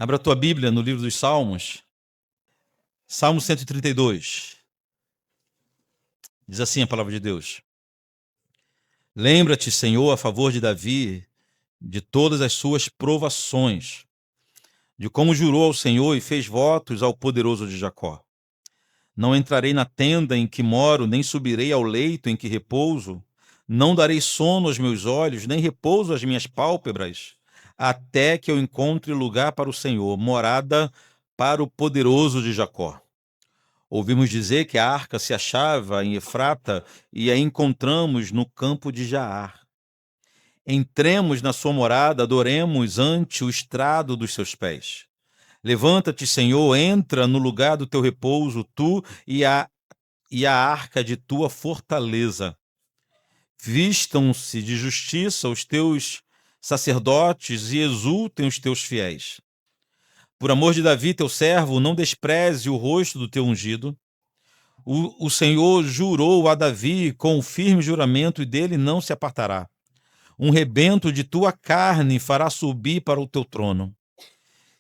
Abra a tua Bíblia no livro dos Salmos, Salmo 132. Diz assim a palavra de Deus: Lembra-te, Senhor, a favor de Davi, de todas as suas provações, de como jurou ao Senhor e fez votos ao poderoso de Jacó. Não entrarei na tenda em que moro, nem subirei ao leito em que repouso. Não darei sono aos meus olhos, nem repouso às minhas pálpebras, até que eu encontre lugar para o Senhor, morada para o poderoso de Jacó. Ouvimos dizer que a arca se achava em Efrata e a encontramos no campo de Jaar. Entremos na sua morada, adoremos ante o estrado dos seus pés. Levanta-te, Senhor, entra no lugar do teu repouso, tu e a arca de tua fortaleza. Vistam-se de justiça os teus sacerdotes e exultem os teus fiéis. Por amor de Davi, teu servo, não despreze o rosto do teu ungido. O Senhor jurou a Davi com o firme juramento e dele não se apartará. Um rebento de tua carne fará subir para o teu trono.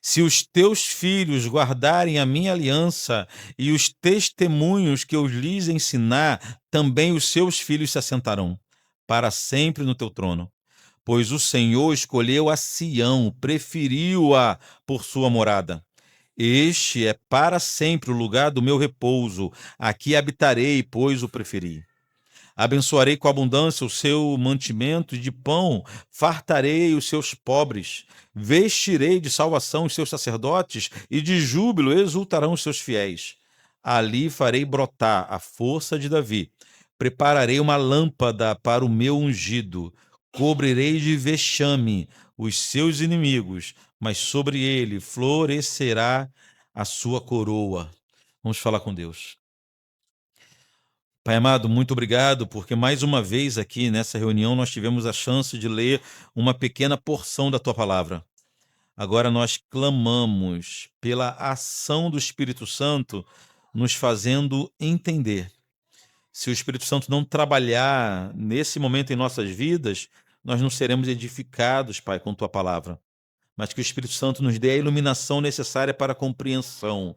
Se os teus filhos guardarem a minha aliança e os testemunhos que eu lhes ensinar, também os seus filhos se assentarão para sempre no teu trono. Pois o Senhor escolheu a Sião, preferiu-a por sua morada. Este é para sempre o lugar do meu repouso. Aqui habitarei, pois o preferi. Abençoarei com abundância o seu mantimento e de pão fartarei os seus pobres. Vestirei de salvação os seus sacerdotes e de júbilo exultarão os seus fiéis. Ali farei brotar a força de Davi. Prepararei uma lâmpada para o meu ungido. Cobrirei de vexame os seus inimigos, mas sobre ele florescerá a sua coroa. Vamos falar com Deus. Pai amado, muito obrigado, porque mais uma vez aqui nessa reunião nós tivemos a chance de ler uma pequena porção da tua palavra. Agora nós clamamos pela ação do Espírito Santo nos fazendo entender. Se o Espírito Santo não trabalhar nesse momento em nossas vidas, nós não seremos edificados, Pai, com tua palavra. Mas que o Espírito Santo nos dê a iluminação necessária para a compreensão.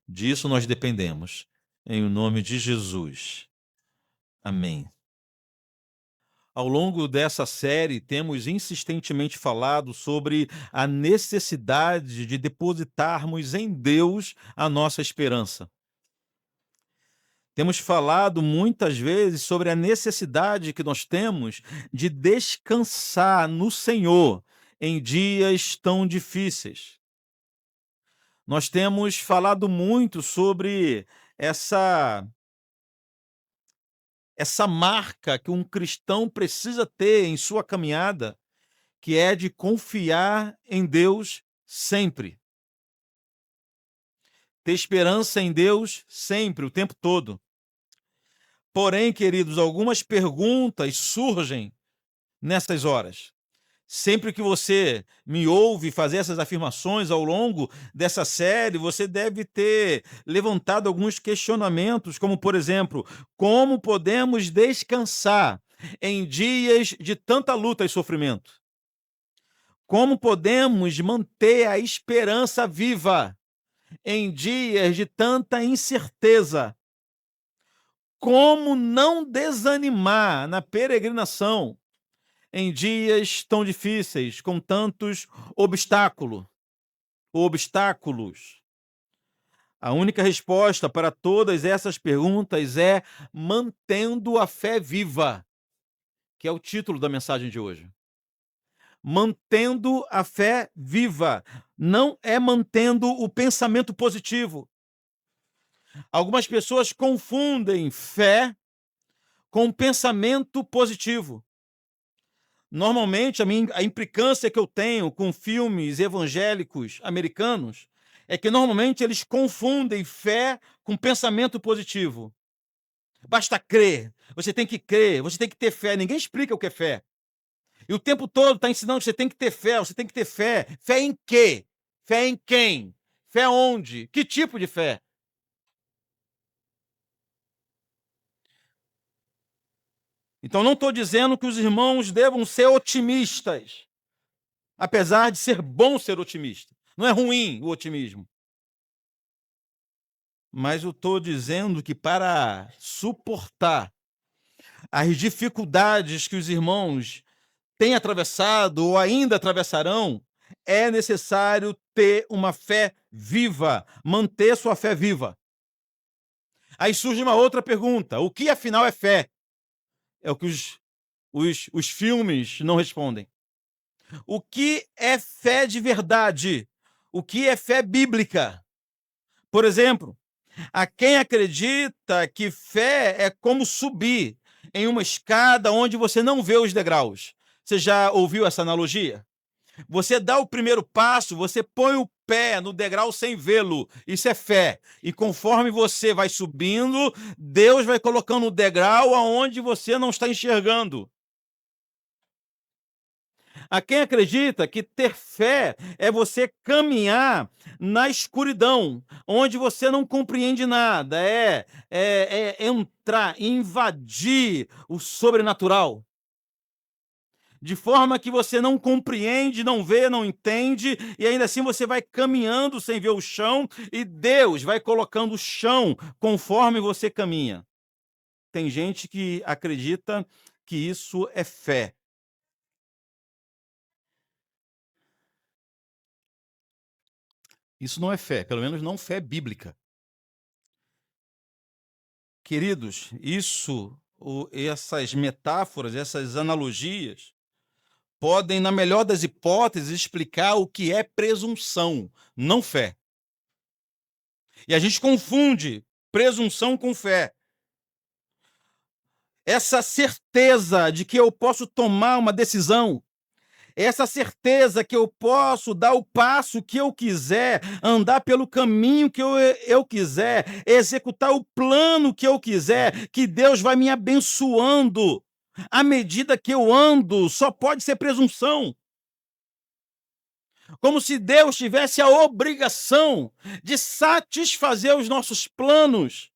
Disso nós dependemos. Em o nome de Jesus. Amém. Ao longo dessa série, temos insistentemente falado sobre a necessidade de depositarmos em Deus a nossa esperança. Temos falado muitas vezes sobre a necessidade que nós temos de descansar no Senhor em dias tão difíceis. Nós temos falado muito sobre essa marca que um cristão precisa ter em sua caminhada, que é de confiar em Deus sempre. Ter esperança em Deus sempre, o tempo todo. Porém, queridos, algumas perguntas surgem nessas horas. Sempre que você me ouve fazer essas afirmações ao longo dessa série, você deve ter levantado alguns questionamentos, como, por exemplo, como podemos descansar em dias de tanta luta e sofrimento? Como podemos manter a esperança viva em dias de tanta incerteza? Como não desanimar na peregrinação em dias tão difíceis, com tantos obstáculos? A única resposta para todas essas perguntas é mantendo a fé viva, que é o título da mensagem de hoje. Mantendo a fé viva, não é mantendo o pensamento positivo. Algumas pessoas confundem fé com pensamento positivo. Normalmente, a implicância que eu tenho com filmes evangélicos americanos é que normalmente eles confundem fé com pensamento positivo. Basta crer, você tem que crer, você tem que ter fé. Ninguém explica o que é fé. E o tempo todo está ensinando que você tem que ter fé, você tem que ter fé. Fé em quê? Fé em quem? Fé onde? Que tipo de fé? Então não estou dizendo que os irmãos devam ser otimistas, apesar de ser bom ser otimista. Não é ruim o otimismo. Mas eu estou dizendo que para suportar as dificuldades que os irmãos têm atravessado ou ainda atravessarão, é necessário ter uma fé viva, manter sua fé viva. Aí surge uma outra pergunta: o que afinal é fé? É o que os filmes não respondem. O que é fé de verdade? O que é fé bíblica? Por exemplo, há quem acredita que fé é como subir em uma escada onde você não vê os degraus. Você já ouviu essa analogia? Você dá o primeiro passo, você põe o pé no degrau sem vê-lo. Isso é fé. E conforme você vai subindo, Deus vai colocando o degrau aonde você não está enxergando. Há quem acredita que ter fé é você caminhar na escuridão, onde você não compreende nada, é entrar, invadir o sobrenatural. De forma que você não compreende, não vê, não entende, e ainda assim você vai caminhando sem ver o chão, e Deus vai colocando o chão conforme você caminha. Tem gente que acredita que isso é fé. Isso não é fé, pelo menos não fé bíblica. Queridos, essas metáforas, essas analogias, podem, na melhor das hipóteses, explicar o que é presunção, não fé. E a gente confunde presunção com fé. Essa certeza de que eu posso tomar uma decisão, essa certeza que eu posso dar o passo que eu quiser, andar pelo caminho que eu quiser, executar o plano que eu quiser, que Deus vai me abençoando à medida que eu ando, só pode ser presunção. Como se Deus tivesse a obrigação de satisfazer os nossos planos.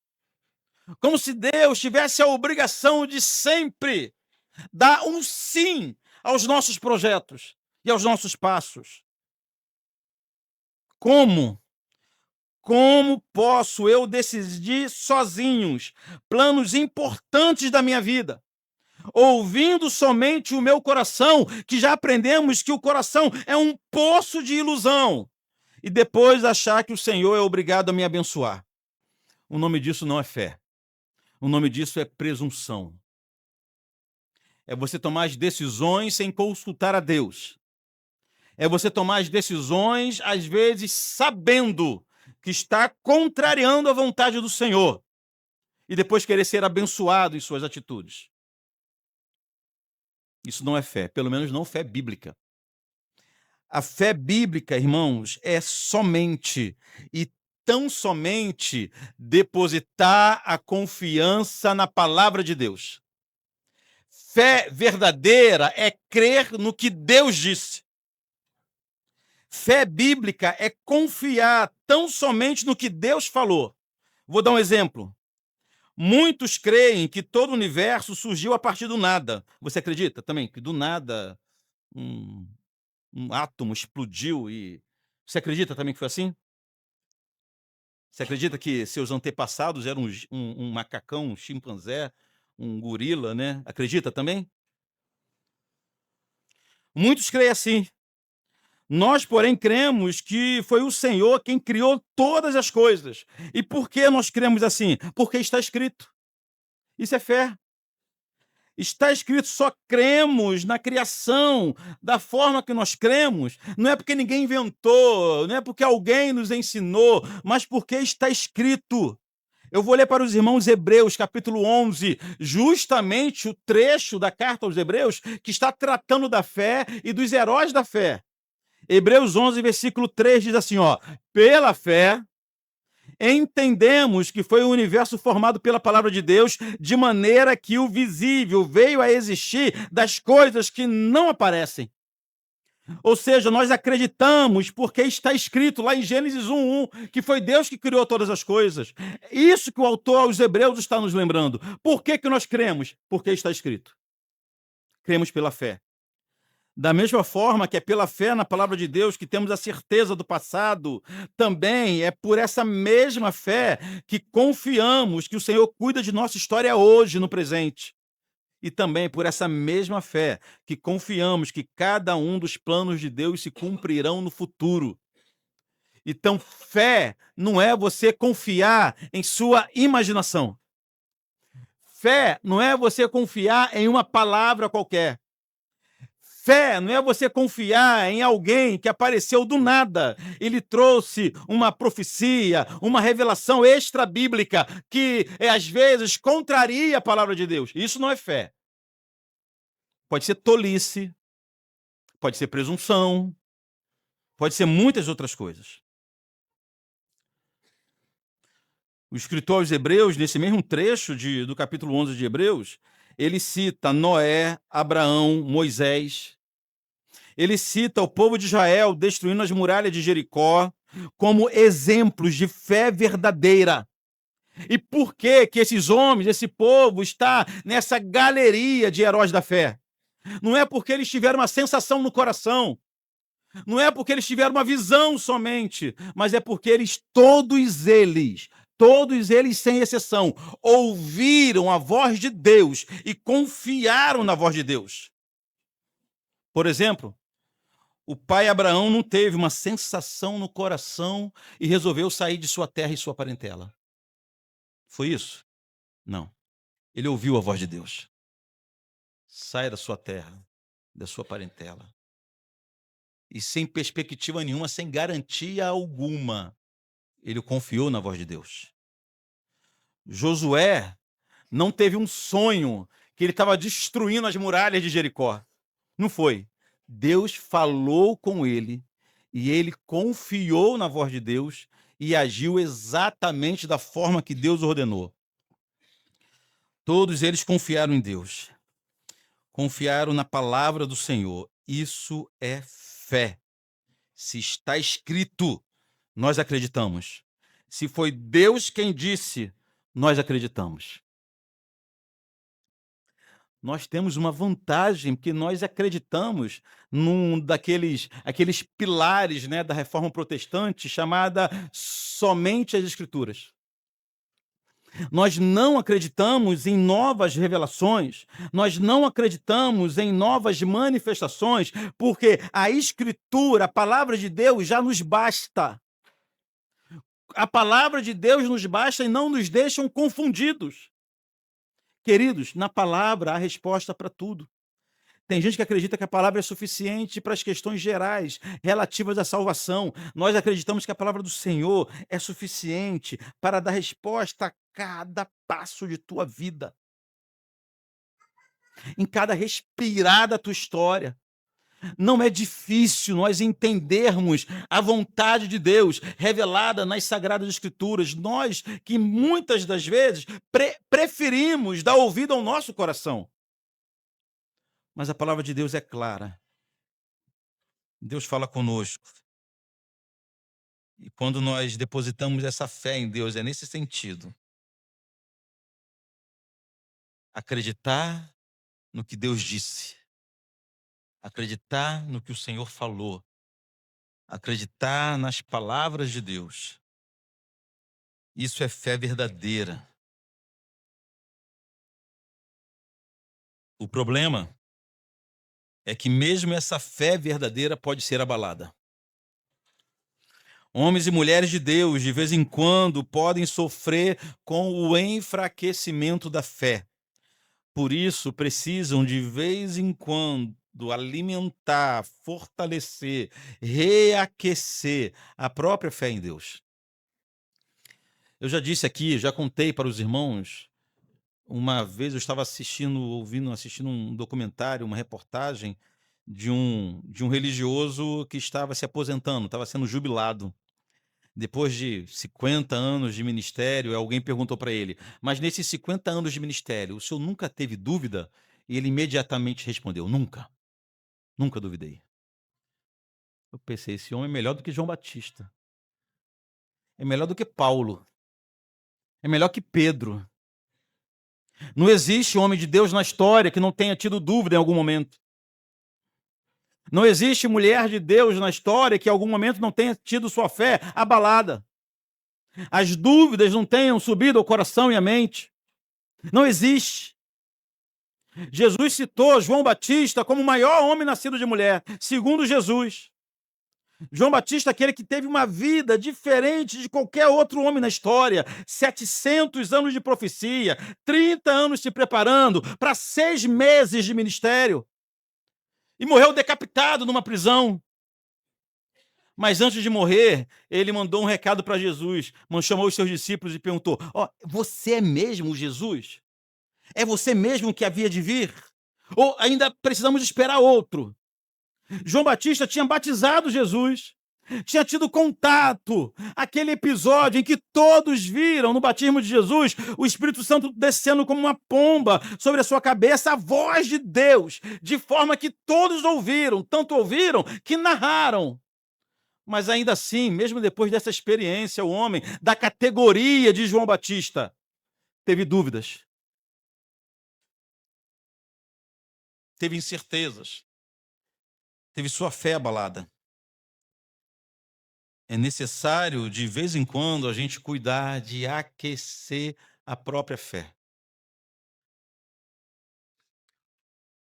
Como se Deus tivesse a obrigação de sempre dar um sim aos nossos projetos e aos nossos passos. Como? Como posso eu decidir sozinhos planos importantes da minha vida, ouvindo somente o meu coração, que já aprendemos que o coração é um poço de ilusão, e depois achar que o Senhor é obrigado a me abençoar? O nome disso não é fé. O nome disso é presunção. É você tomar as decisões sem consultar a Deus. É você tomar as decisões, às vezes, sabendo que está contrariando a vontade do Senhor. E depois querer ser abençoado em suas atitudes. Isso não é fé, pelo menos não fé bíblica. A fé bíblica, irmãos, é somente e tão somente depositar a confiança na palavra de Deus. Fé verdadeira é crer no que Deus disse. Fé bíblica é confiar tão somente no que Deus falou. Vou dar um exemplo. Muitos creem que todo o universo surgiu a partir do nada. Você acredita também que do nada um átomo explodiu e... Você acredita também que foi assim? Você acredita que seus antepassados eram um macacão, um chimpanzé, um gorila, né? Acredita também? Muitos creem assim. Nós, porém, cremos que foi o Senhor quem criou todas as coisas. E por que nós cremos assim? Porque está escrito. Isso é fé. Está escrito, só cremos na criação da forma que nós cremos. Não é porque ninguém inventou, não é porque alguém nos ensinou, mas porque está escrito. Eu vou ler para os irmãos Hebreus, capítulo 11, justamente o trecho da carta aos Hebreus que está tratando da fé e dos heróis da fé. Hebreus 11, versículo 3 diz assim, ó: pela fé, entendemos que foi o universo formado pela palavra de Deus, de maneira que o visível veio a existir das coisas que não aparecem. Ou seja, nós acreditamos porque está escrito lá em Gênesis 1:1 que foi Deus que criou todas as coisas. Isso que o autor aos Hebreus está nos lembrando. Por que nós cremos? Porque está escrito. Cremos pela fé. Da mesma forma que é pela fé na palavra de Deus que temos a certeza do passado, também é por essa mesma fé que confiamos que o Senhor cuida de nossa história hoje, no presente. E também por essa mesma fé que confiamos que cada um dos planos de Deus se cumprirão no futuro. Então, fé não é você confiar em sua imaginação. Fé não é você confiar em uma palavra qualquer. Fé não é você confiar em alguém que apareceu do nada. Ele trouxe uma profecia, uma revelação extra-bíblica que, às vezes, contraria a palavra de Deus. Isso não é fé. Pode ser tolice, pode ser presunção, pode ser muitas outras coisas. O escritor aos Hebreus, nesse mesmo trecho do capítulo 11 de Hebreus, ele cita Noé, Abraão, Moisés. Ele cita o povo de Israel destruindo as muralhas de Jericó como exemplos de fé verdadeira. E por que esses homens, esse povo está nessa galeria de heróis da fé? Não é porque eles tiveram uma sensação no coração, não é porque eles tiveram uma visão somente, mas é porque todos eles sem exceção, ouviram a voz de Deus e confiaram na voz de Deus. Por exemplo, o pai Abraão não teve uma sensação no coração e resolveu sair de sua terra e sua parentela. Foi isso? Não. Ele ouviu a voz de Deus. Saia da sua terra, da sua parentela. E sem perspectiva nenhuma, sem garantia alguma, ele confiou na voz de Deus. Josué não teve um sonho que ele estava destruindo as muralhas de Jericó. Não foi. Deus falou com ele e ele confiou na voz de Deus e agiu exatamente da forma que Deus ordenou. Todos eles confiaram em Deus. Confiaram na palavra do Senhor. Isso é fé. Se está escrito, nós acreditamos. Se foi Deus quem disse, nós acreditamos. Nós temos uma vantagem, porque nós acreditamos num aqueles pilares, né, da Reforma Protestante, chamada somente as Escrituras. Nós não acreditamos em novas revelações, nós não acreditamos em novas manifestações, porque a Escritura, a palavra de Deus, já nos basta. A palavra de Deus nos basta e não nos deixam confundidos. Queridos, na palavra há resposta para tudo. Tem gente que acredita que a palavra é suficiente para as questões gerais, relativas à salvação. Nós acreditamos que a palavra do Senhor é suficiente para dar resposta a cada passo de tua vida, em cada respirar da tua história. Não é difícil nós entendermos a vontade de Deus revelada nas Sagradas Escrituras. Nós que muitas das vezes preferimos dar ouvido ao nosso coração. Mas a palavra de Deus é clara. Deus fala conosco. E quando nós depositamos essa fé em Deus, é nesse sentido. Acreditar no que Deus disse. Acreditar no que o Senhor falou. Acreditar nas palavras de Deus. Isso é fé verdadeira. O problema é que mesmo essa fé verdadeira pode ser abalada. Homens e mulheres de Deus, de vez em quando, podem sofrer com o enfraquecimento da fé. Por isso, precisam, de vez em quando, alimentar, fortalecer, reaquecer a própria fé em Deus. Eu já disse aqui, já contei para os irmãos, uma vez eu estava assistindo um documentário, uma reportagem de um religioso que estava se aposentando, estava sendo jubilado. Depois de 50 anos de ministério, alguém perguntou para ele, mas nesses 50 anos de ministério, o senhor nunca teve dúvida? E ele imediatamente respondeu, nunca. Nunca duvidei. Eu pensei, esse homem é melhor do que João Batista. É melhor do que Paulo. É melhor que Pedro. Não existe homem de Deus na história que não tenha tido dúvida em algum momento. Não existe mulher de Deus na história que em algum momento não tenha tido sua fé abalada. As dúvidas não tenham subido ao coração e à mente. Não existe. Jesus citou João Batista como o maior homem nascido de mulher, segundo Jesus. João Batista, aquele que teve uma vida diferente de qualquer outro homem na história. 700 anos de profecia, 30 anos se preparando para 6 meses de ministério. E morreu decapitado numa prisão. Mas antes de morrer, ele mandou um recado para Jesus, chamou os seus discípulos e perguntou: você é mesmo Jesus? É você mesmo que havia de vir? Ou ainda precisamos esperar outro? João Batista tinha batizado Jesus, tinha tido contato, aquele episódio em que todos viram no batismo de Jesus o Espírito Santo descendo como uma pomba sobre a sua cabeça, a voz de Deus, de forma que todos ouviram, tanto ouviram que narraram. Mas ainda assim, mesmo depois dessa experiência, o homem da categoria de João Batista teve dúvidas, teve incertezas, teve sua fé abalada. É necessário, de vez em quando, a gente cuidar de aquecer a própria fé.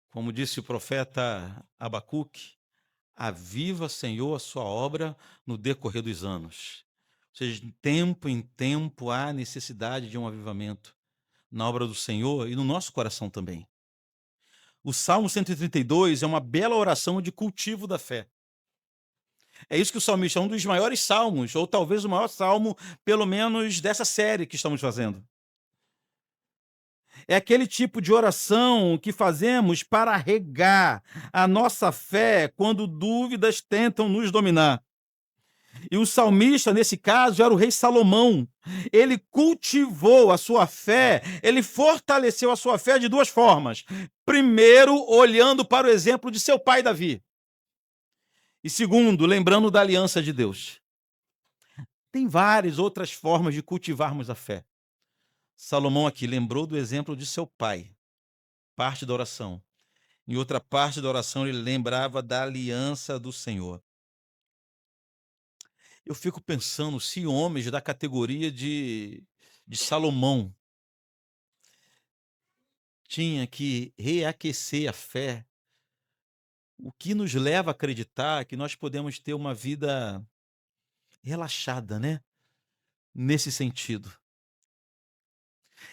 Como disse o profeta Abacuque, aviva, Senhor, a sua obra no decorrer dos anos. Ou seja, de tempo em tempo há necessidade de um avivamento na obra do Senhor e no nosso coração também. O Salmo 132 é uma bela oração de cultivo da fé. É isso que o salmista é um dos maiores salmos, ou talvez o maior salmo, pelo menos dessa série que estamos fazendo. É aquele tipo de oração que fazemos para regar a nossa fé quando dúvidas tentam nos dominar. E o salmista, nesse caso, era o rei Salomão. Ele cultivou a sua fé, ele fortaleceu a sua fé de duas formas. Primeiro, olhando para o exemplo de seu pai Davi. E segundo, lembrando da aliança de Deus. Tem várias outras formas de cultivarmos a fé. Salomão aqui lembrou do exemplo de seu pai, parte da oração. Em outra parte da oração, ele lembrava da aliança do Senhor. Eu fico pensando se homens da categoria de Salomão tinha que reaquecer a fé, o que nos leva a acreditar que nós podemos ter uma vida relaxada, né? Nesse sentido.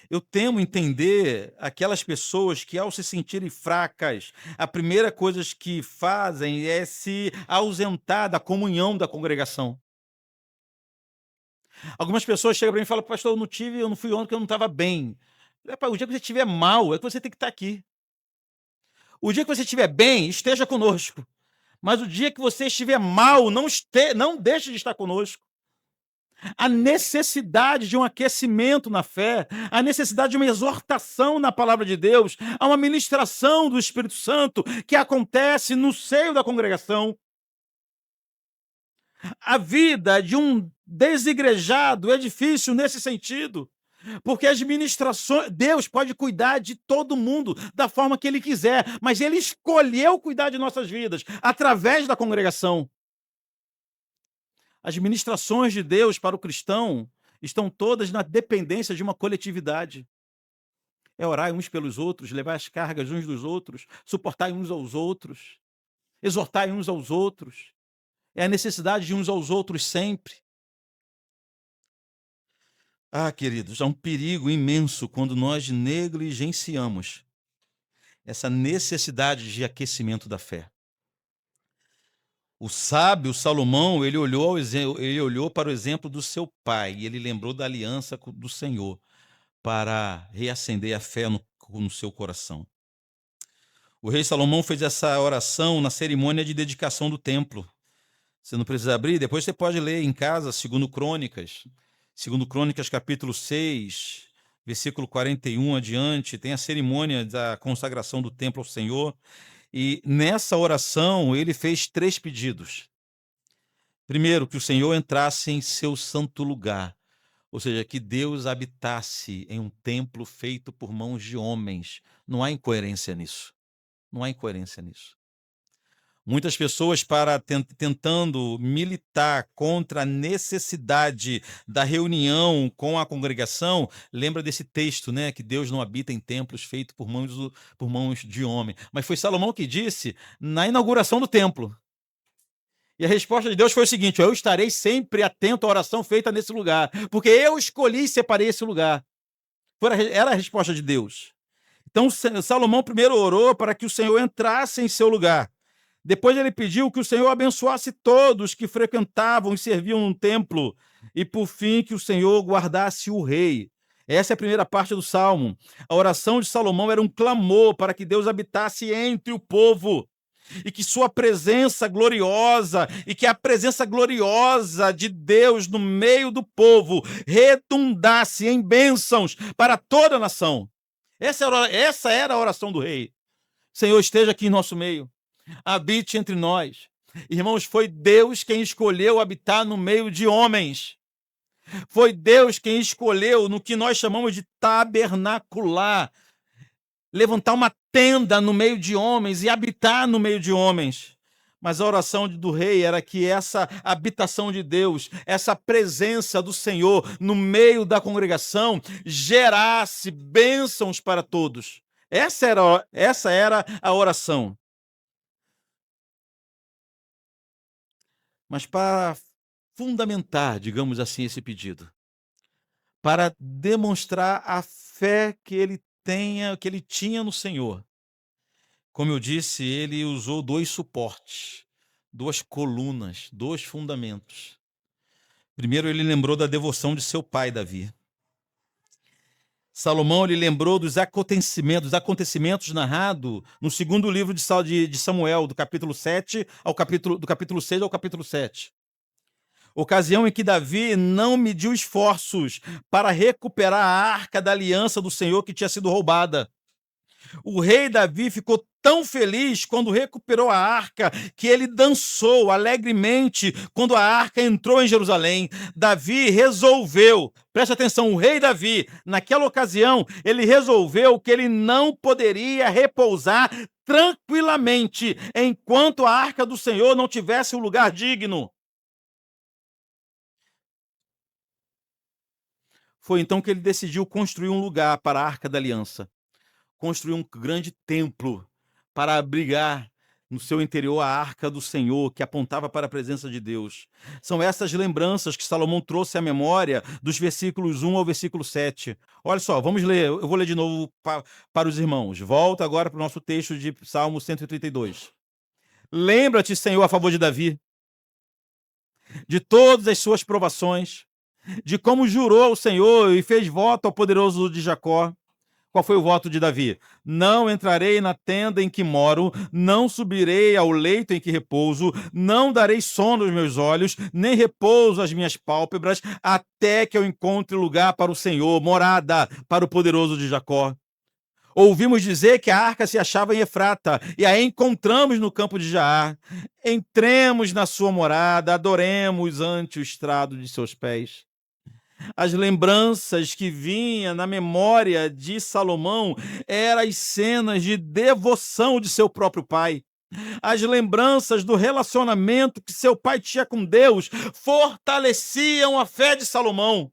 Eu temo entender aquelas pessoas que, ao se sentirem fracas, a primeira coisa que fazem é se ausentar da comunhão da congregação. Algumas pessoas chegam para mim e falam: pastor, eu não fui ontem porque eu não estava bem. O dia que você estiver mal, é que você tem que estar aqui. O dia que você estiver bem, esteja conosco. Mas o dia que você estiver mal, não deixe de estar conosco. A necessidade de um aquecimento na fé, a necessidade de uma exortação na palavra de Deus, a uma ministração do Espírito Santo que acontece no seio da congregação. A vida de um desigrejado é difícil nesse sentido, porque as ministrações, Deus pode cuidar de todo mundo da forma que Ele quiser, mas Ele escolheu cuidar de nossas vidas através da congregação. As ministrações de Deus para o cristão estão todas na dependência de uma coletividade. É orar uns pelos outros, levar as cargas uns dos outros, suportar uns aos outros, exortar uns aos outros. É a necessidade de uns aos outros sempre. Queridos, há um perigo imenso quando nós negligenciamos essa necessidade de aquecimento da fé. O sábio Salomão, ele olhou para o exemplo do seu pai e ele lembrou da aliança do Senhor para reacender a fé no seu coração. O rei Salomão fez essa oração na cerimônia de dedicação do templo. Você não precisa abrir, depois você pode ler em casa, segundo Crônicas capítulo 6, versículo 41 adiante, tem a cerimônia da consagração do templo ao Senhor. E nessa oração ele fez 3 pedidos. Primeiro, que o Senhor entrasse em seu santo lugar, ou seja, que Deus habitasse em um templo feito por mãos de homens. Não há incoerência nisso. Não há incoerência nisso. Muitas pessoas, tentando militar contra a necessidade da reunião com a congregação, lembra desse texto, né, que Deus não habita em templos feitos por mãos de homem. Mas foi Salomão que disse na inauguração do templo. E a resposta de Deus foi o seguinte: eu estarei sempre atento à oração feita nesse lugar, porque eu escolhi e separei esse lugar. Era a resposta de Deus. Então Salomão primeiro orou para que o Senhor entrasse em seu lugar. Depois ele pediu que o Senhor abençoasse todos que frequentavam e serviam no templo. E, por fim, que o Senhor guardasse o rei. Essa é a primeira parte do Salmo. A oração de Salomão era um clamor para que Deus habitasse entre o povo. E que sua presença gloriosa, e que a presença gloriosa de Deus no meio do povo redundasse em bênçãos para toda a nação. Essa era a oração do rei. Senhor, esteja aqui em nosso meio. Habite entre nós. Irmãos, foi Deus quem escolheu habitar no meio de homens. Foi Deus quem escolheu no que nós chamamos de tabernacular, levantar uma tenda no meio de homens e habitar no meio de homens. Mas a oração do rei era que essa habitação de Deus, essa presença do Senhor no meio da congregação, gerasse bênçãos para todos. Essa era a oração. Mas para fundamentar, digamos assim, esse pedido, para demonstrar a fé que ele tinha no Senhor, como eu disse, ele usou 2 suportes, 2 colunas, 2 fundamentos. Primeiro, ele lembrou da devoção de seu pai, Davi. Salomão, ele lembrou dos acontecimentos narrados no segundo livro de Samuel, do capítulo 6 ao capítulo 7. Ocasião em que Davi não mediu esforços para recuperar a arca da aliança do Senhor que tinha sido roubada. O rei Davi ficou tão feliz quando recuperou a arca que ele dançou alegremente quando a arca entrou em Jerusalém. Davi resolveu, preste atenção, o rei Davi, naquela ocasião, ele resolveu que ele não poderia repousar tranquilamente enquanto a arca do Senhor não tivesse um lugar digno. Foi então que ele decidiu construir um lugar para a Arca da Aliança. Construir um grande templo para abrigar no seu interior a Arca do Senhor, que apontava para a presença de Deus. São essas lembranças que Salomão trouxe à memória dos versículos 1 ao versículo 7. Olha só, vamos ler, eu vou ler de novo para os irmãos. Volta agora para o nosso texto de Salmo 132. Lembra-te, Senhor, a favor de Davi, de todas as suas provações, de como jurou ao Senhor e fez voto ao poderoso de Jacó. Qual foi o voto de Davi? Não entrarei na tenda em que moro, não subirei ao leito em que repouso, não darei sono aos meus olhos, nem repouso às minhas pálpebras, até que eu encontre lugar para o Senhor, morada para o poderoso de Jacó. Ouvimos dizer que a arca se achava em Efrata, e a encontramos no campo de Jaar. Entremos na sua morada, adoremos ante o estrado de seus pés. As lembranças que vinham na memória de Salomão eram as cenas de devoção de seu próprio pai. As lembranças do relacionamento que seu pai tinha com Deus fortaleciam a fé de Salomão.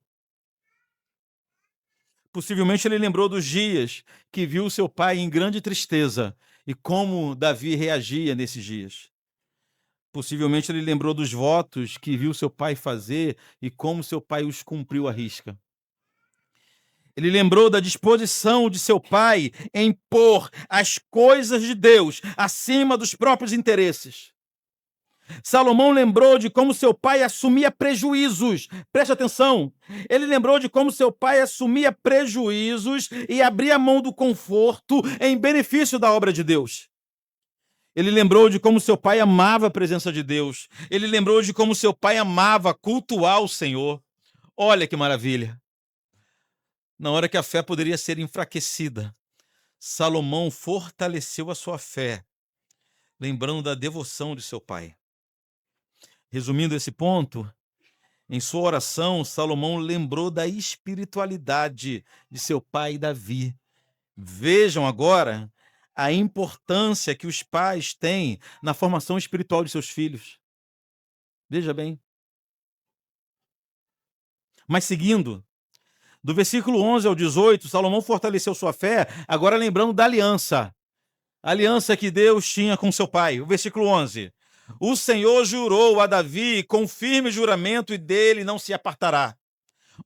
Possivelmente ele lembrou dos dias que viu seu pai em grande tristeza e como Davi reagia nesses dias. Possivelmente ele lembrou dos votos que viu seu pai fazer e como seu pai os cumpriu à risca. Ele lembrou da disposição de seu pai em pôr as coisas de Deus acima dos próprios interesses. Salomão lembrou de como seu pai assumia prejuízos. Preste atenção. Ele lembrou de como seu pai assumia prejuízos e abria mão do conforto em benefício da obra de Deus. Ele lembrou de como seu pai amava a presença de Deus. Ele lembrou de como seu pai amava cultuar o Senhor. Olha que maravilha. Na hora que a fé poderia ser enfraquecida, Salomão fortaleceu a sua fé, lembrando da devoção de seu pai. Resumindo esse ponto, em sua oração, Salomão lembrou da espiritualidade de seu pai Davi. Vejam agora a importância que os pais têm na formação espiritual de seus filhos. Veja bem. Mas seguindo, do versículo 11 ao 18, Salomão fortaleceu sua fé, agora lembrando da aliança. A aliança que Deus tinha com seu pai. O versículo 11. O Senhor jurou a Davi com firme juramento e dele não se apartará.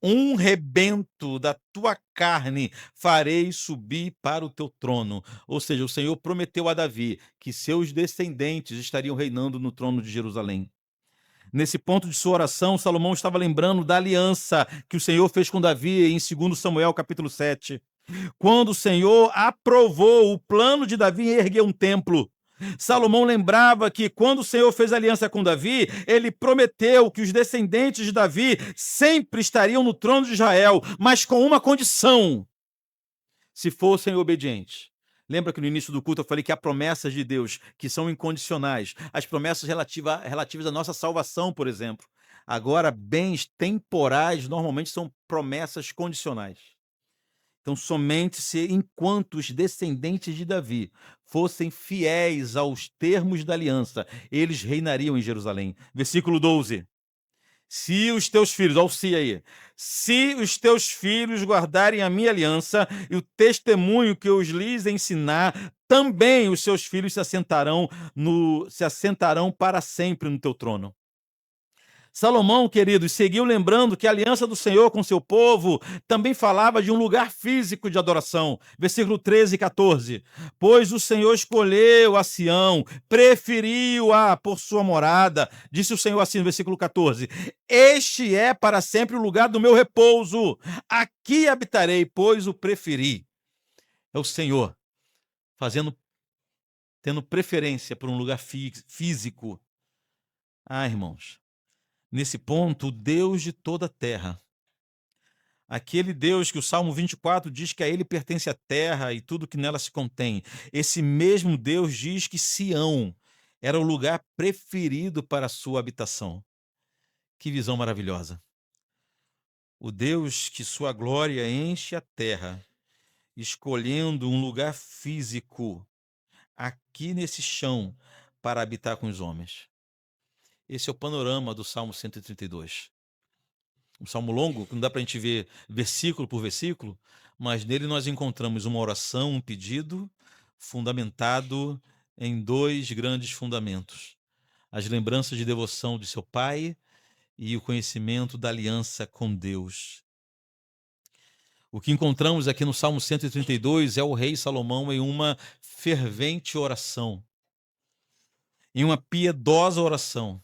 Um rebento da tua carne farei subir para o teu trono. Ou seja, o Senhor prometeu a Davi que seus descendentes estariam reinando no trono de Jerusalém. Nesse ponto de sua oração, Salomão estava lembrando da aliança que o Senhor fez com Davi em 2 Samuel, capítulo 7. Quando o Senhor aprovou o plano de Davi em erguer um templo. Salomão lembrava que quando o Senhor fez aliança com Davi, ele prometeu que os descendentes de Davi sempre estariam no trono de Israel, mas com uma condição: se fossem obedientes. Lembra que no início do culto eu falei que há promessas de Deus que são incondicionais. As promessas relativas à nossa salvação, por exemplo. Agora, bens temporais normalmente são promessas condicionais. Então, somente se enquanto os descendentes de Davi fossem fiéis aos termos da aliança, eles reinariam em Jerusalém. Versículo 12. Se os teus filhos, olha o se aí, se os teus filhos guardarem a minha aliança e o testemunho que eu lhes ensinar, também os seus filhos se assentarão para sempre no teu trono. Salomão, queridos, seguiu lembrando que a aliança do Senhor com seu povo também falava de um lugar físico de adoração. Versículo 13 e 14. Pois o Senhor escolheu a Sião, preferiu-a por sua morada. Disse o Senhor assim no versículo 14. Este é para sempre o lugar do meu repouso. Aqui habitarei, pois o preferi. É o Senhor tendo preferência por um lugar físico. Irmãos. Nesse ponto, o Deus de toda a terra, aquele Deus que o Salmo 24 diz que a ele pertence a terra e tudo que nela se contém, esse mesmo Deus diz que Sião era o lugar preferido para a sua habitação. Que visão maravilhosa! O Deus que sua glória enche a terra, escolhendo um lugar físico aqui nesse chão para habitar com os homens. Esse é o panorama do Salmo 132. Um salmo longo, que não dá para a gente ver versículo por versículo, mas nele nós encontramos uma oração, um pedido, fundamentado em dois grandes fundamentos: as lembranças de devoção de seu pai e o conhecimento da aliança com Deus. O que encontramos aqui no Salmo 132 é o rei Salomão em uma fervente oração, em uma piedosa oração,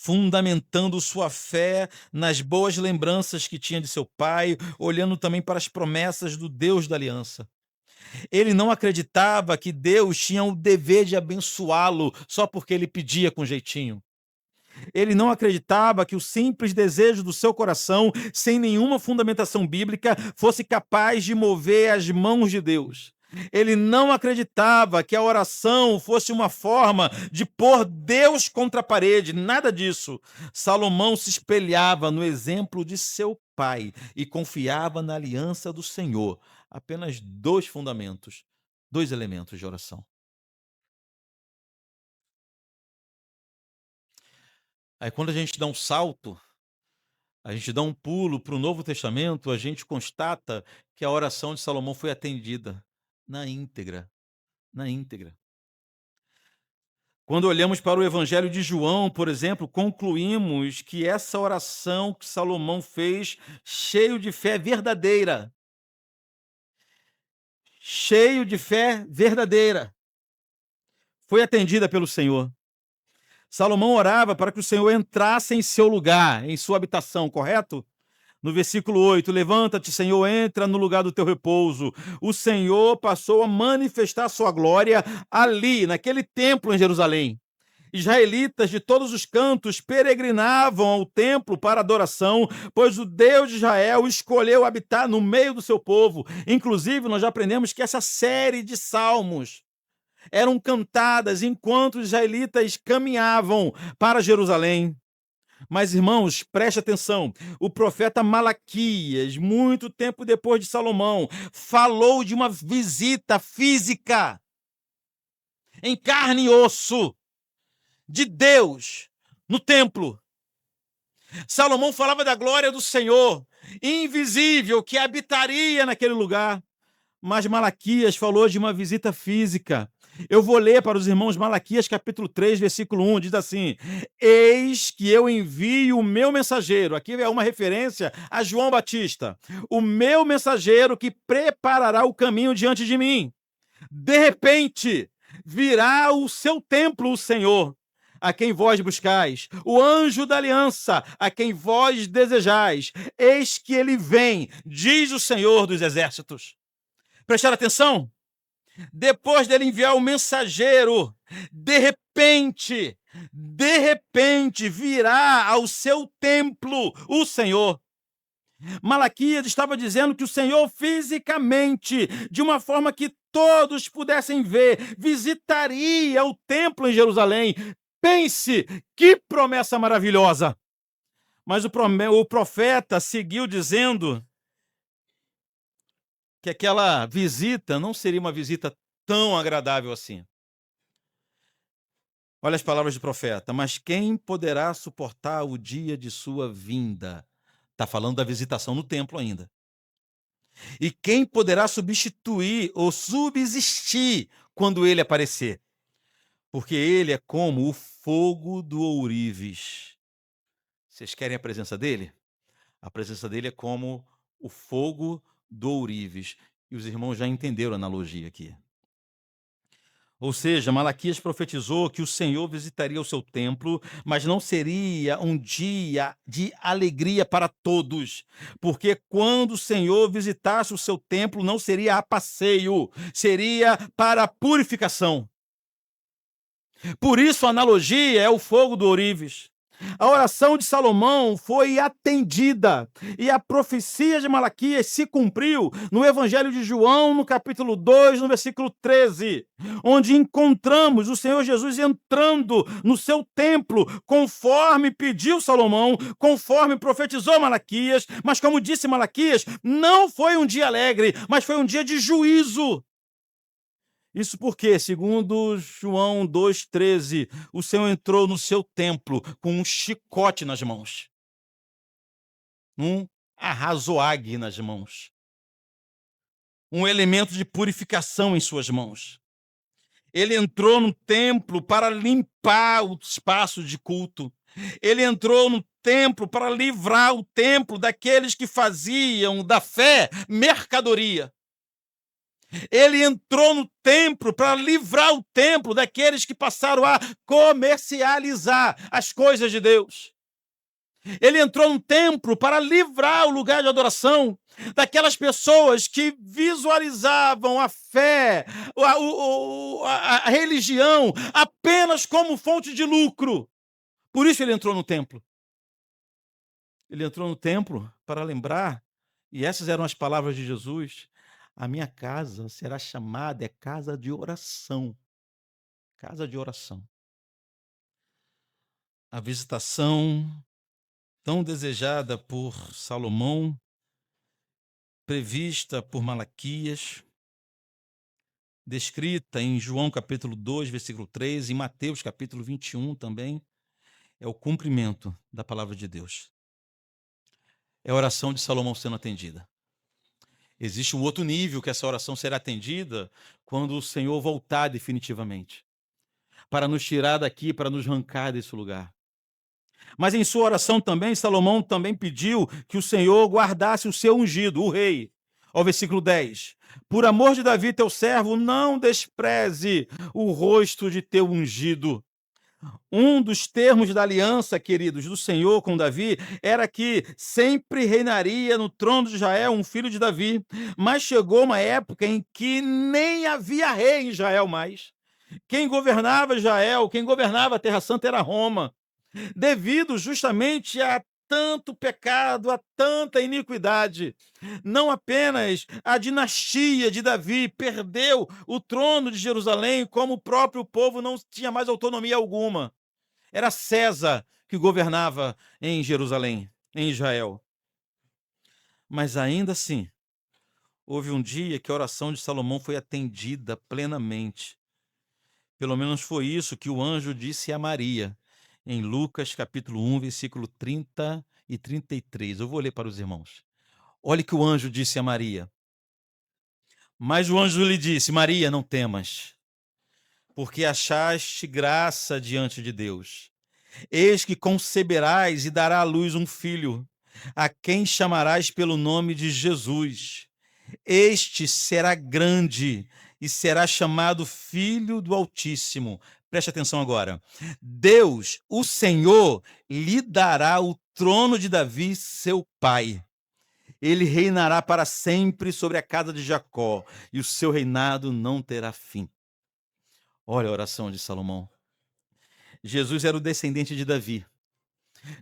fundamentando sua fé nas boas lembranças que tinha de seu pai, olhando também para as promessas do Deus da aliança. Ele não acreditava que Deus tinha o dever de abençoá-lo só porque ele pedia com jeitinho. Ele não acreditava que o simples desejo do seu coração, sem nenhuma fundamentação bíblica, fosse capaz de mover as mãos de Deus. Ele não acreditava que a oração fosse uma forma de pôr Deus contra a parede, nada disso. Salomão se espelhava no exemplo de seu pai e confiava na aliança do Senhor. Apenas dois fundamentos, dois elementos de oração. Aí quando a gente dá um salto, a gente dá um pulo para o Novo Testamento, a gente constata que a oração de Salomão foi atendida na íntegra, na íntegra. Quando olhamos para o Evangelho de João, por exemplo, concluímos que essa oração que Salomão fez, cheio de fé verdadeira, foi atendida pelo Senhor. Salomão orava para que o Senhor entrasse em seu lugar, em sua habitação, correto? No versículo 8, levanta-te, Senhor, entra no lugar do teu repouso. O Senhor passou a manifestar sua glória ali, naquele templo em Jerusalém. Israelitas de todos os cantos peregrinavam ao templo para adoração, pois o Deus de Israel escolheu habitar no meio do seu povo. Inclusive, nós já aprendemos que essa série de salmos eram cantadas enquanto os israelitas caminhavam para Jerusalém. Mas, irmãos, preste atenção. O profeta Malaquias, muito tempo depois de Salomão, falou de uma visita física, em carne e osso, de Deus no templo. Salomão falava da glória do Senhor, invisível, que habitaria naquele lugar. Mas Malaquias falou de uma visita física. Eu vou ler para os irmãos Malaquias, capítulo 3, versículo 1, diz assim: Eis que eu envio o meu mensageiro. Aqui é uma referência a João Batista. O meu mensageiro que preparará o caminho diante de mim. De repente, virá o seu templo, o Senhor, a quem vós buscais, o anjo da aliança, a quem vós desejais. Eis que ele vem, diz o Senhor dos exércitos. Prestaram atenção? Depois dele enviar o mensageiro, de repente virá ao seu templo o Senhor. Malaquias estava dizendo que o Senhor fisicamente, de uma forma que todos pudessem ver, visitaria o templo em Jerusalém. Pense, que promessa maravilhosa! Mas o profeta seguiu dizendo que aquela visita não seria uma visita tão agradável assim. Olha as palavras do profeta: mas quem poderá suportar o dia de sua vinda? Está falando da visitação no templo ainda. E quem poderá substituir ou subsistir quando ele aparecer? Porque ele é como o fogo do ourives. Vocês querem a presença dele? A presença dele é como o fogo do ourives. E os irmãos já entenderam a analogia aqui. Ou seja, Malaquias profetizou que o Senhor visitaria o seu templo, mas não seria um dia de alegria para todos, porque quando o Senhor visitasse o seu templo, não seria a passeio, seria para a purificação. Por isso a analogia é o fogo do ourives. A oração de Salomão foi atendida e a profecia de Malaquias se cumpriu no Evangelho de João, no capítulo 2, no versículo 13, onde encontramos o Senhor Jesus entrando no seu templo, conforme pediu Salomão, conforme profetizou Malaquias, mas como disse Malaquias, não foi um dia alegre, mas foi um dia de juízo. Isso porque, segundo João 2,13, o Senhor entrou no seu templo com um chicote nas mãos, um arrazoague nas mãos, um elemento de purificação em suas mãos. Ele entrou no templo para limpar o espaço de culto. Ele entrou no templo para livrar o templo daqueles que faziam da fé mercadoria. Ele entrou no templo para livrar o templo daqueles que passaram a comercializar as coisas de Deus. Ele entrou no templo para livrar o lugar de adoração daquelas pessoas que visualizavam a fé, a religião apenas como fonte de lucro. Por isso ele entrou no templo. Ele entrou no templo para lembrar, e essas eram as palavras de Jesus: a minha casa será chamada casa de oração. Casa de oração. A visitação tão desejada por Salomão, prevista por Malaquias, descrita em João capítulo 2, versículo 3, em Mateus capítulo 21 também, é o cumprimento da palavra de Deus. É a oração de Salomão sendo atendida. Existe um outro nível que essa oração será atendida quando o Senhor voltar definitivamente, para nos tirar daqui, para nos arrancar desse lugar. Mas em sua oração também, Salomão também pediu que o Senhor guardasse o seu ungido, o rei. Ao versículo 10. Por amor de Davi, teu servo, não despreze o rosto de teu ungido. Um dos termos da aliança, queridos, do Senhor com Davi, era que sempre reinaria no trono de Israel um filho de Davi. Mas chegou uma época em que nem havia rei em Israel mais. Quem governava Israel, quem governava a Terra Santa era Roma. Devido justamente a tanto pecado, a tanta iniquidade. Não apenas a dinastia de Davi perdeu o trono de Jerusalém, como o próprio povo não tinha mais autonomia alguma. Era César que governava em Jerusalém, em Israel. Mas ainda assim, houve um dia que a oração de Salomão foi atendida plenamente. Pelo menos foi isso que o anjo disse a Maria, em Lucas capítulo 1, versículo 30 e 33. Eu vou ler para os irmãos. Olhe que o anjo disse a Maria. Mas o anjo lhe disse: Maria, não temas, porque achaste graça diante de Deus. Eis que conceberás e dará à luz um filho, a quem chamarás pelo nome de Jesus. Este será grande e será chamado Filho do Altíssimo. Preste atenção agora. Deus, o Senhor, lhe dará o trono de Davi, seu pai. Ele reinará para sempre sobre a casa de Jacó, e o seu reinado não terá fim. Olha a oração de Salomão. Jesus era o descendente de Davi.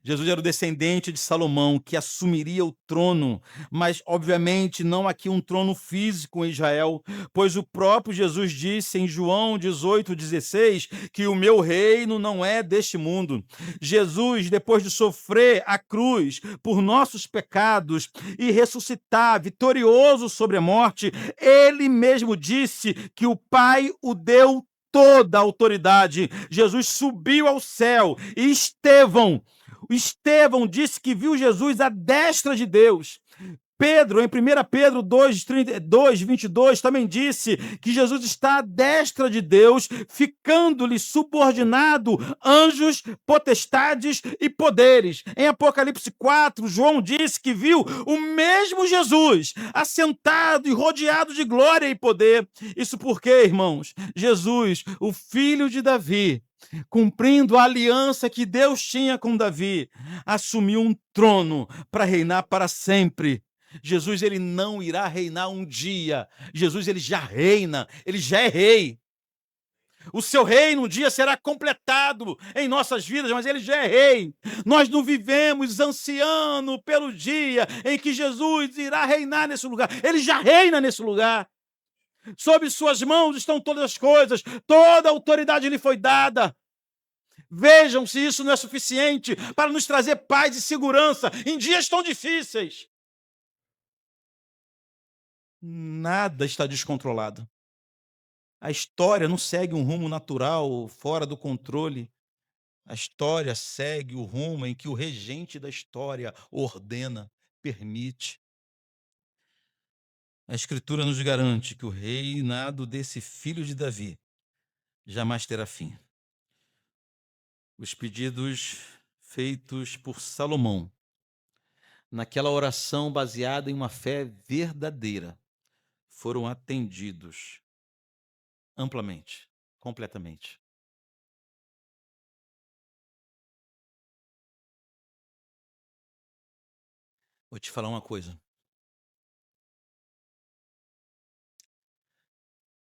Jesus era o descendente de Salomão, que assumiria o trono, mas obviamente não aqui um trono físico em Israel, pois o próprio Jesus disse em João 18:16 que o meu reino não é deste mundo. Jesus, depois de sofrer a cruz por nossos pecados e ressuscitar vitorioso sobre a morte, ele mesmo disse que o Pai o deu toda a autoridade. Jesus subiu ao céu e Estevão disse que viu Jesus à destra de Deus. Pedro, em 1 Pedro 2:22, também disse que Jesus está à destra de Deus, ficando-lhe subordinado anjos, potestades e poderes. Em Apocalipse 4, João disse que viu o mesmo Jesus assentado e rodeado de glória e poder. Isso porque, irmãos, Jesus, o filho de Davi, cumprindo a aliança que Deus tinha com Davi, assumiu um trono para reinar para sempre. Jesus, ele não irá reinar um dia. Jesus, ele já reina, ele já é rei. O seu reino um dia será completado em nossas vidas, mas ele já é rei. Nós não vivemos ansiando pelo dia em que Jesus irá reinar nesse lugar. Ele já reina nesse lugar. Sob suas mãos estão todas as coisas, toda a autoridade lhe foi dada. Vejam se isso não é suficiente para nos trazer paz e segurança em dias tão difíceis. Nada está descontrolado. A história não segue um rumo natural, fora do controle. A história segue o rumo em que o regente da história ordena, permite. A Escritura nos garante que o reinado desse filho de Davi jamais terá fim. Os pedidos feitos por Salomão, naquela oração baseada em uma fé verdadeira, foram atendidos amplamente, completamente. Vou te falar uma coisa.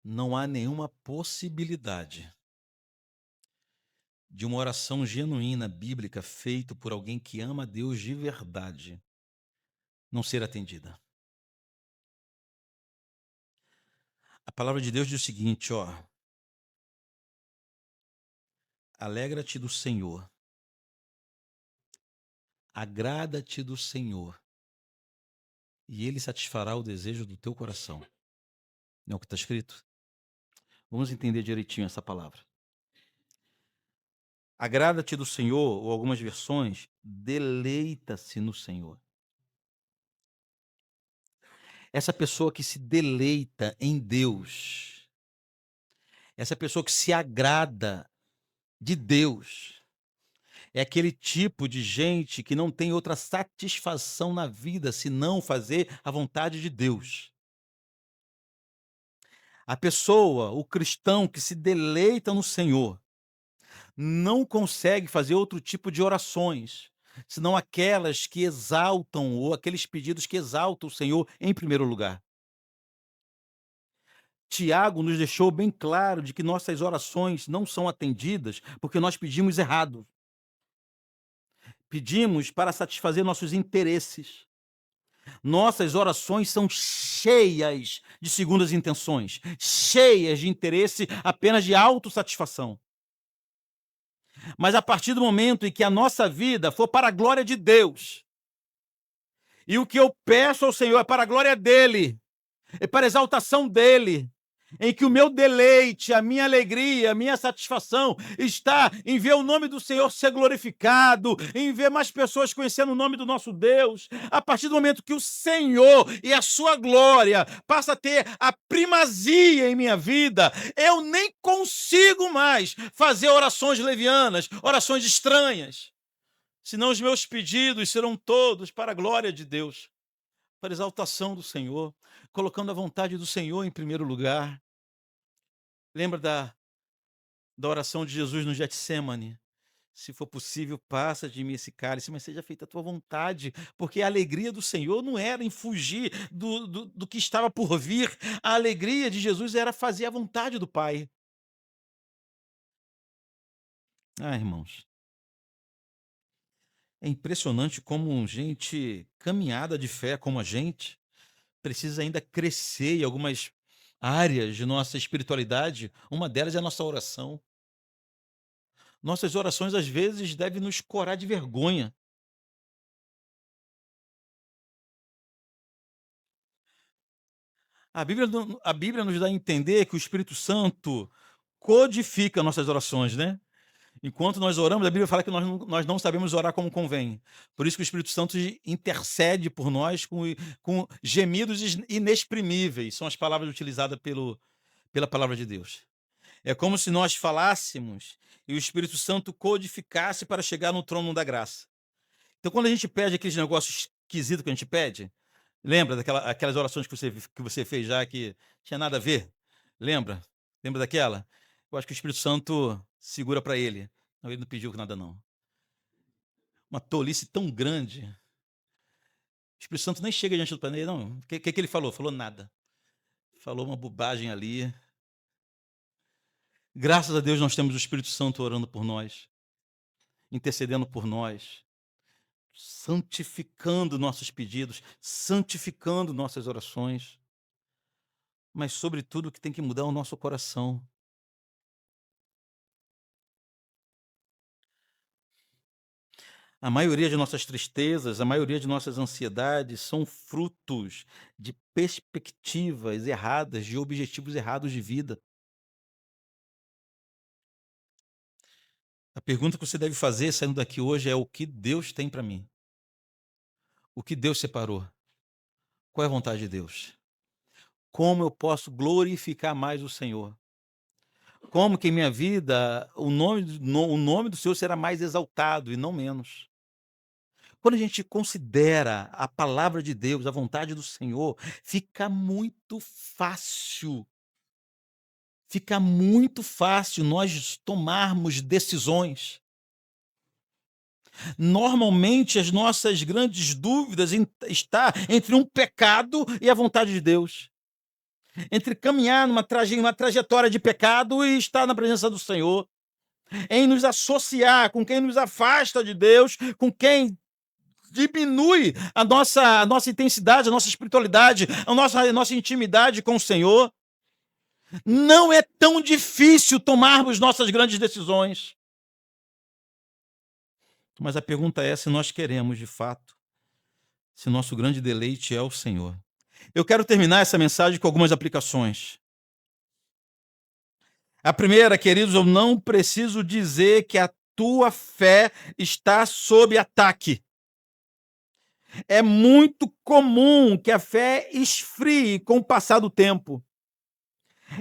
Não há nenhuma possibilidade de uma oração genuína bíblica feita por alguém que ama a Deus de verdade não ser atendida. A palavra de Deus diz o seguinte, ó: alegra-te do Senhor, agrada-te do Senhor, e Ele satisfará o desejo do teu coração. Não é o que está escrito? Vamos entender direitinho essa palavra. Agrada-te do Senhor, ou algumas versões, deleita-se no Senhor. Essa pessoa que se deleita em Deus, essa pessoa que se agrada de Deus, é aquele tipo de gente que não tem outra satisfação na vida senão fazer a vontade de Deus. A pessoa, o cristão que se deleita no Senhor, não consegue fazer outro tipo de orações, senão aquelas que exaltam, ou aqueles pedidos que exaltam o Senhor em primeiro lugar. Tiago nos deixou bem claro de que nossas orações não são atendidas porque nós pedimos errado. Pedimos para satisfazer nossos interesses. Nossas orações são cheias de segundas intenções, cheias de interesse apenas de autossatisfação. Mas a partir do momento em que a nossa vida for para a glória de Deus, e o que eu peço ao Senhor é para a glória dele, é para a exaltação dele, em que o meu deleite, a minha alegria, a minha satisfação está em ver o nome do Senhor ser glorificado, em ver mais pessoas conhecendo o nome do nosso Deus. A partir do momento que o Senhor e a sua glória passa a ter a primazia em minha vida, eu nem consigo mais fazer orações levianas, orações estranhas, senão os meus pedidos serão todos para a glória de Deus, para a exaltação do Senhor, colocando a vontade do Senhor em primeiro lugar. Lembra da oração de Jesus no Getsêmani? Se for possível, passa de mim esse cálice, mas seja feita a tua vontade, porque a alegria do Senhor não era em fugir do que estava por vir, a alegria de Jesus era fazer a vontade do Pai. Irmãos, é impressionante como gente caminhada de fé como a gente precisa ainda crescer em algumas áreas de nossa espiritualidade. Uma delas é a nossa oração. Nossas orações, às vezes, devem nos corar de vergonha. A Bíblia nos dá a entender que o Espírito Santo codifica nossas orações, né? Enquanto nós oramos, a Bíblia fala que nós não sabemos orar como convém. Por isso que o Espírito Santo intercede por nós com gemidos inexprimíveis. São as palavras utilizadas pela palavra de Deus. É como se nós falássemos e o Espírito Santo codificasse para chegar no trono da graça. Então, quando a gente pede aqueles negócios esquisitos que a gente pede, lembra aquelas orações que você fez já que tinha nada a ver? Lembra? Lembra daquela? Eu acho que o Espírito Santo segura para ele. Não, ele não pediu nada, não. Uma tolice tão grande. O Espírito Santo nem chega diante do planeta, não. O que ele falou? Falou nada. Falou uma bobagem ali. Graças a Deus nós temos o Espírito Santo orando por nós, intercedendo por nós, santificando nossos pedidos, santificando nossas orações. Mas, sobretudo, o que tem que mudar é o nosso coração. A maioria de nossas tristezas, a maioria de nossas ansiedades são frutos de perspectivas erradas, de objetivos errados de vida. A pergunta que você deve fazer saindo daqui hoje é: o que Deus tem para mim? O que Deus separou? Qual é a vontade de Deus? Como eu posso glorificar mais o Senhor? Como que em minha vida o nome do Senhor será mais exaltado e não menos? Quando a gente considera a palavra de Deus, a vontade do Senhor, fica muito fácil nós tomarmos decisões. Normalmente as nossas grandes dúvidas está entre um pecado e a vontade de Deus. Entre caminhar numa trajetória de pecado e estar na presença do Senhor. Em nos associar com quem nos afasta de Deus, com quem diminui a nossa intensidade, a nossa espiritualidade, a nossa intimidade com o Senhor. Não é tão difícil tomarmos nossas grandes decisões. Mas a pergunta é se nós queremos, de fato, se nosso grande deleite é o Senhor. Eu quero terminar essa mensagem com algumas aplicações. A primeira, queridos, eu não preciso dizer que a tua fé está sob ataque. É muito comum que a fé esfrie com o passar do tempo.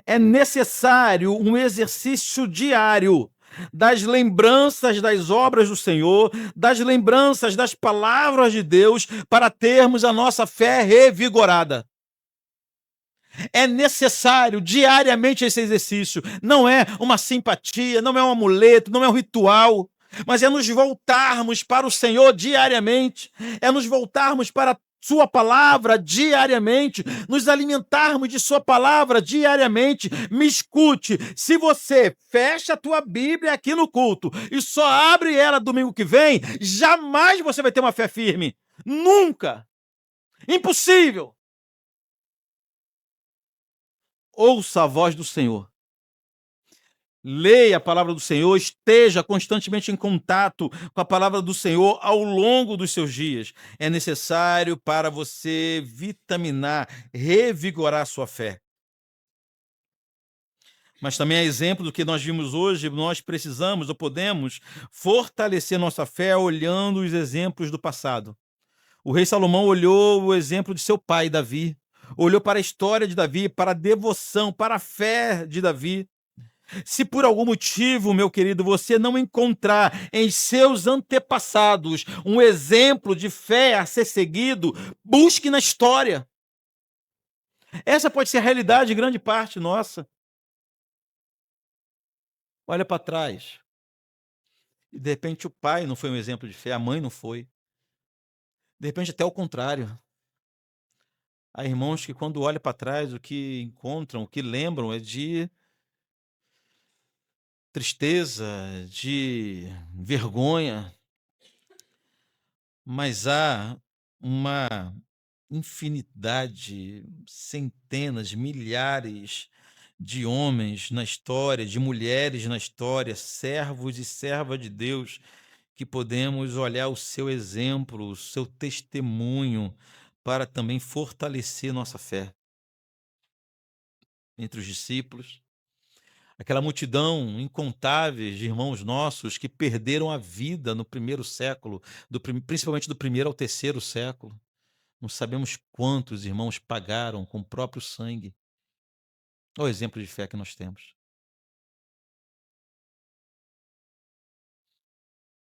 É necessário um exercício diário das lembranças das obras do Senhor, das lembranças das palavras de Deus, para termos a nossa fé revigorada. É necessário diariamente esse exercício. Não é uma simpatia, não é um amuleto, não é um ritual, mas é nos voltarmos para o Senhor diariamente, é nos voltarmos para a sua palavra diariamente, nos alimentarmos de sua palavra diariamente. Me escute, se você fecha a tua Bíblia aqui no culto e só abre ela domingo que vem, jamais você vai ter uma fé firme. Nunca. Impossível. Ouça a voz do Senhor. Leia a palavra do Senhor, esteja constantemente em contato com a palavra do Senhor ao longo dos seus dias. É necessário para você vitaminar, revigorar a sua fé. Mas também é exemplo do que nós vimos hoje, nós precisamos ou podemos fortalecer nossa fé olhando os exemplos do passado. O rei Salomão olhou o exemplo de seu pai, Davi, olhou para a história de Davi, para a devoção, para a fé de Davi. Se por algum motivo, meu querido, você não encontrar em seus antepassados um exemplo de fé a ser seguido, busque na história. Essa pode ser a realidade de grande parte nossa. Olha para trás. E de repente o pai não foi um exemplo de fé, a mãe não foi. De repente até o contrário. Há irmãos que quando olham para trás, o que encontram, o que lembram é de tristeza, de vergonha, mas há uma infinidade, centenas, milhares de homens na história, de mulheres na história, servos e servas de Deus, que podemos olhar o seu exemplo, o seu testemunho, para também fortalecer nossa fé entre os discípulos. Aquela multidão incontáveis de irmãos nossos que perderam a vida no primeiro século, principalmente do primeiro ao terceiro século. Não sabemos quantos irmãos pagaram com o próprio sangue. Olha o exemplo de fé que nós temos.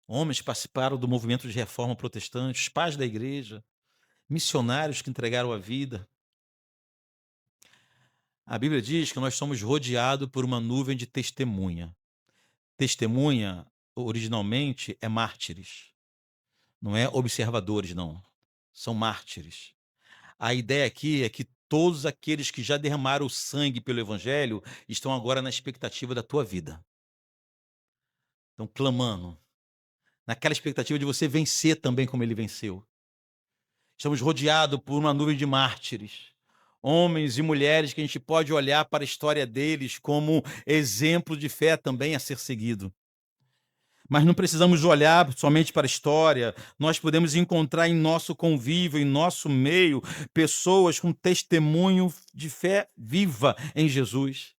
Homens que participaram do movimento de reforma protestante, os pais da igreja, missionários que entregaram a vida. A Bíblia diz que nós somos rodeados por uma nuvem de testemunha. Testemunha, originalmente, é mártires. Não é observadores, não. São mártires. A ideia aqui é que todos aqueles que já derramaram o sangue pelo evangelho estão agora na expectativa da tua vida. Estão clamando, naquela expectativa de você vencer também como ele venceu. Estamos rodeados por uma nuvem de mártires, homens e mulheres que a gente pode olhar para a história deles como exemplo de fé também a ser seguido. Mas não precisamos olhar somente para a história, nós podemos encontrar em nosso convívio, em nosso meio, pessoas com testemunho de fé viva em Jesus.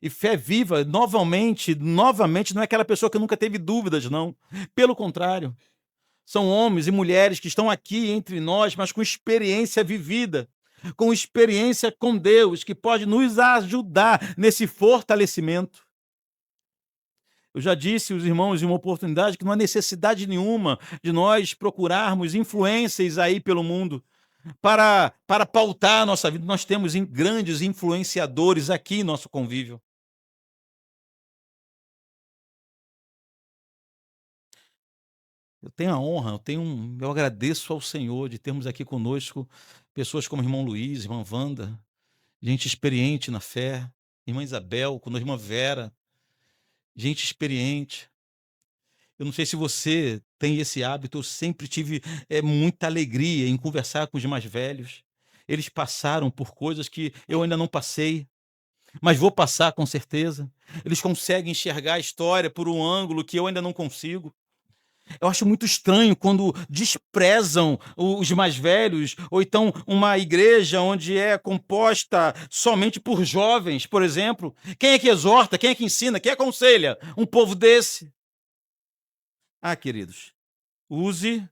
E fé viva, novamente, não é aquela pessoa que nunca teve dúvidas, não. Pelo contrário, são homens e mulheres que estão aqui entre nós, mas com experiência vivida, com experiência com Deus, que pode nos ajudar nesse fortalecimento. Eu já disse aos irmãos em uma oportunidade que não há necessidade nenhuma de nós procurarmos influências aí pelo mundo para pautar a nossa vida. Nós temos grandes influenciadores aqui em nosso convívio. Eu tenho a honra, eu agradeço ao Senhor de termos aqui conosco pessoas como o irmão Luiz, irmã Wanda, gente experiente na fé, irmã Isabel, com a irmã Vera, gente experiente. Eu não sei se você tem esse hábito, eu sempre tive muita alegria em conversar com os mais velhos. Eles passaram por coisas que eu ainda não passei, mas vou passar com certeza. Eles conseguem enxergar a história por um ângulo que eu ainda não consigo. Eu acho muito estranho quando desprezam os mais velhos, ou então uma igreja onde é composta somente por jovens, por exemplo. Quem é que exorta? Quem é que ensina? Quem aconselha um povo desse? Ah, queridos, use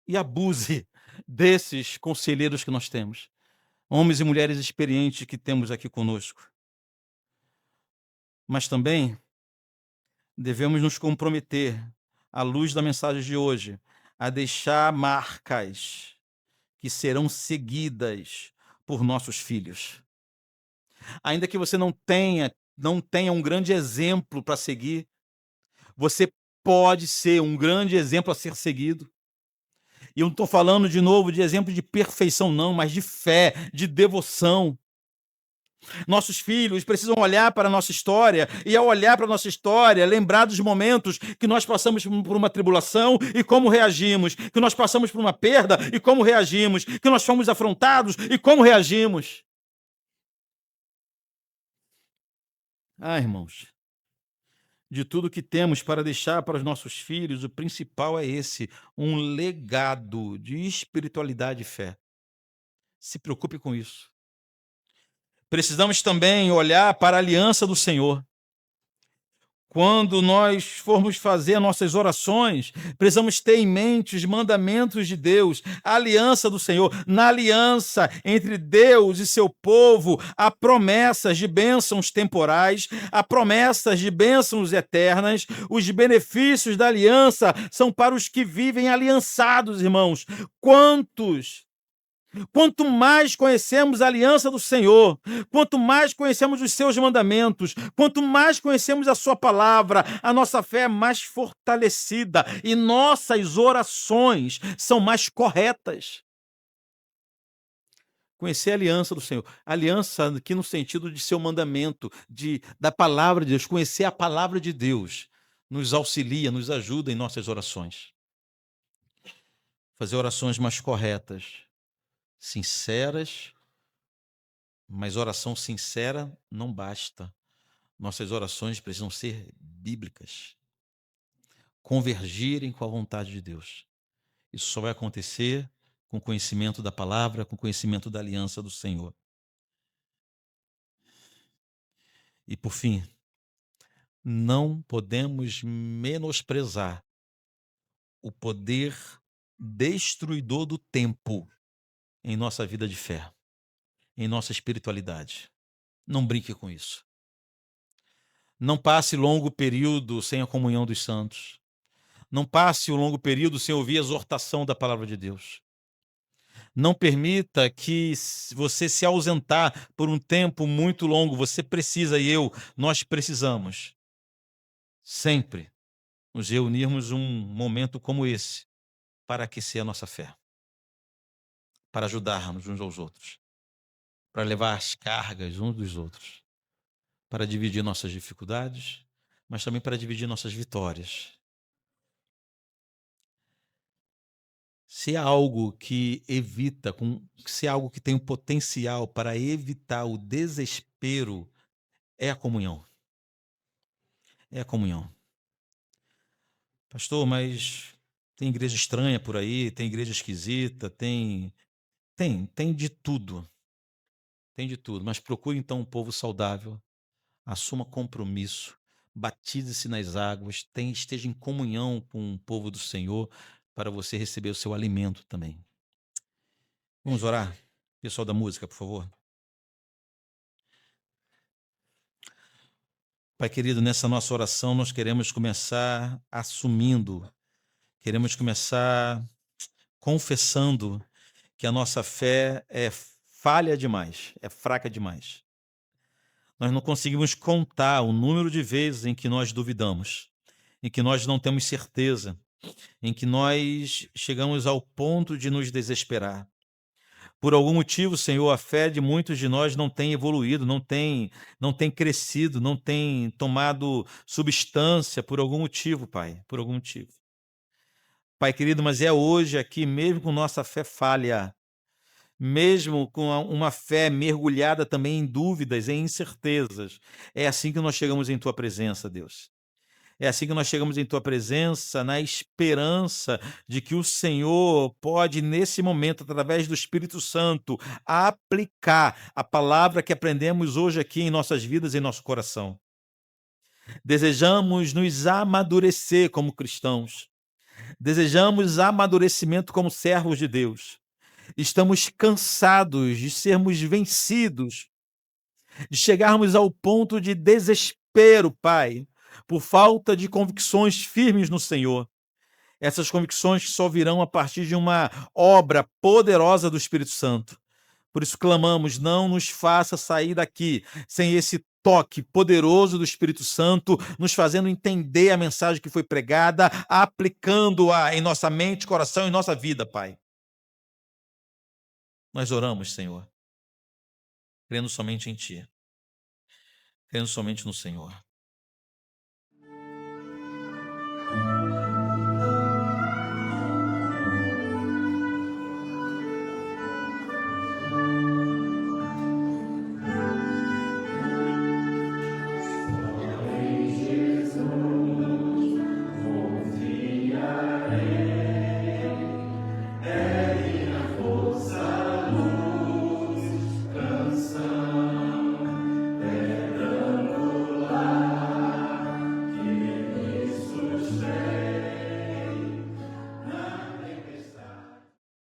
e abuse desses conselheiros que nós temos, homens e mulheres experientes que temos aqui conosco. Mas também devemos nos comprometer, à luz da mensagem de hoje, a deixar marcas que serão seguidas por nossos filhos. Ainda que você não tenha um grande exemplo para seguir, você pode ser um grande exemplo a ser seguido. E eu não estou falando de novo de exemplo de perfeição, não, mas de fé, de devoção. Nossos filhos precisam olhar para a nossa história e, ao olhar para a nossa história, lembrar dos momentos que nós passamos por uma tribulação e como reagimos, que nós passamos por uma perda e como reagimos, que nós fomos afrontados e como reagimos. Irmãos, de tudo que temos para deixar para os nossos filhos, o principal é esse, um legado de espiritualidade e fé. Se preocupe com isso. Precisamos também olhar para a aliança do Senhor. Quando nós formos fazer nossas orações, precisamos ter em mente os mandamentos de Deus, a aliança do Senhor. Na aliança entre Deus e seu povo, há promessas de bênçãos temporais, há promessas de bênçãos eternas. Os benefícios da aliança são para os que vivem aliançados, irmãos. Quanto mais conhecemos a aliança do Senhor, quanto mais conhecemos os seus mandamentos, quanto mais conhecemos a sua palavra, a nossa fé é mais fortalecida e nossas orações são mais corretas. Conhecer a aliança do Senhor. Aliança aqui no sentido de seu mandamento, da palavra de Deus. Conhecer a palavra de Deus nos auxilia, nos ajuda em nossas orações. Fazer orações mais corretas, sinceras, mas oração sincera não basta. Nossas orações precisam ser bíblicas, convergirem com a vontade de Deus. Isso só vai acontecer com conhecimento da palavra, com conhecimento da aliança do Senhor. E por fim, não podemos menosprezar o poder destruidor do tempo em nossa vida de fé, em nossa espiritualidade. Não brinque com isso. Não passe longo período sem a comunhão dos santos. Não passe um longo período sem ouvir a exortação da palavra de Deus. Não permita que você se ausentar por um tempo muito longo. Você precisa nós precisamos sempre nos reunirmos um momento como esse para aquecer a nossa fé, para ajudarmos uns aos outros, para levar as cargas uns dos outros, para dividir nossas dificuldades, mas também para dividir nossas vitórias. Se há algo que se há algo que tem um potencial para evitar o desespero, é a comunhão. É a comunhão. Pastor, mas tem igreja estranha por aí, tem igreja esquisita, tem de tudo. Tem de tudo, mas procure então um povo saudável, assuma compromisso, batize-se nas águas, esteja em comunhão com o povo do Senhor para você receber o seu alimento também. Vamos orar? Pessoal da música, por favor. Pai querido, nessa nossa oração nós queremos começar queremos começar confessando que a nossa fé é falha demais, é fraca demais. Nós não conseguimos contar o número de vezes em que nós duvidamos, em que nós não temos certeza, em que nós chegamos ao ponto de nos desesperar. Por algum motivo, Senhor, a fé de muitos de nós não tem evoluído, não tem crescido, não tem tomado substância por algum motivo, Pai, por algum motivo. Pai querido, mas é hoje aqui, mesmo com nossa fé falha, mesmo com uma fé mergulhada também em dúvidas, em incertezas, é assim que nós chegamos em Tua presença, Deus. É assim que nós chegamos em Tua presença, na esperança de que o Senhor pode, nesse momento, através do Espírito Santo, aplicar a palavra que aprendemos hoje aqui em nossas vidas e em nosso coração. Desejamos nos amadurecer como cristãos. Desejamos amadurecimento como servos de Deus. Estamos cansados de sermos vencidos, de chegarmos ao ponto de desespero, Pai, por falta de convicções firmes no Senhor. Essas convicções que só virão a partir de uma obra poderosa do Espírito Santo. Por isso clamamos, não nos faça sair daqui sem esse toque poderoso do Espírito Santo, nos fazendo entender a mensagem que foi pregada, aplicando-a em nossa mente, coração e nossa vida, Pai. Nós oramos, Senhor, crendo somente em Ti, crendo somente no Senhor.